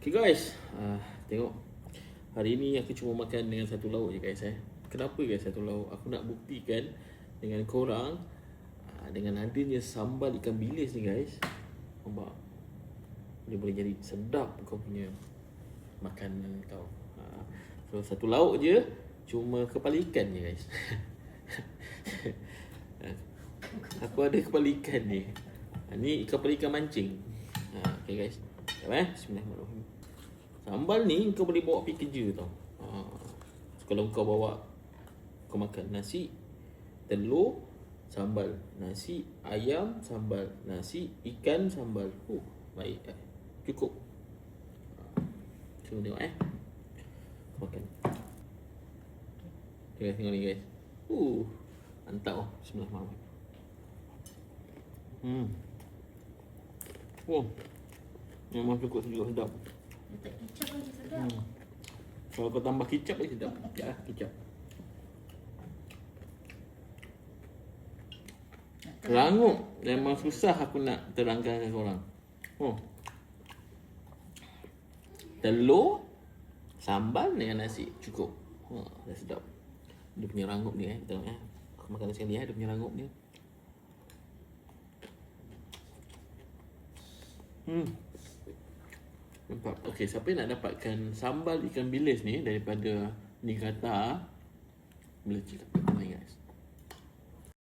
Okay guys, tengok. Hari ni aku cuma makan dengan satu lauk je guys. Kenapa guys satu lauk? Aku nak buktikan dengan korang dengan adanya sambal ikan bilis ni guys. Nampak? Dia boleh jadi sedap kau punya makanan kau. So satu lauk je, cuma kepala ikan je guys. Aku ada kepala ikan ni. Ni kepala ikan mancing. Okay guys. Bismillahirrahmanirrahim. Sambal ni kau boleh bawa pergi kerja tau. Kalau kau bawa, kau makan nasi, telur, sambal, nasi, ayam, sambal, nasi, ikan, sambal. Baik. Cukup. Cuba tengok makan. Okay, tengok ni guys. Mantap. Bismillahirrahmanirrahim. Memang cukup sedap. Letak kicap lagi sedap. Kalau kau tambah kicap lagi sedap. Ya, kicap. Rangup memang susah aku nak terangkan dengan korang. Telur, sambal dengan nasi cukup. Dah sedap. Dia punya rangup ni tengok Aku makan sekali dia punya rangup ni. Nampak? Okey, siapa yang nak dapatkan sambal ikan bilis ni daripada Niigata, boleh cakap.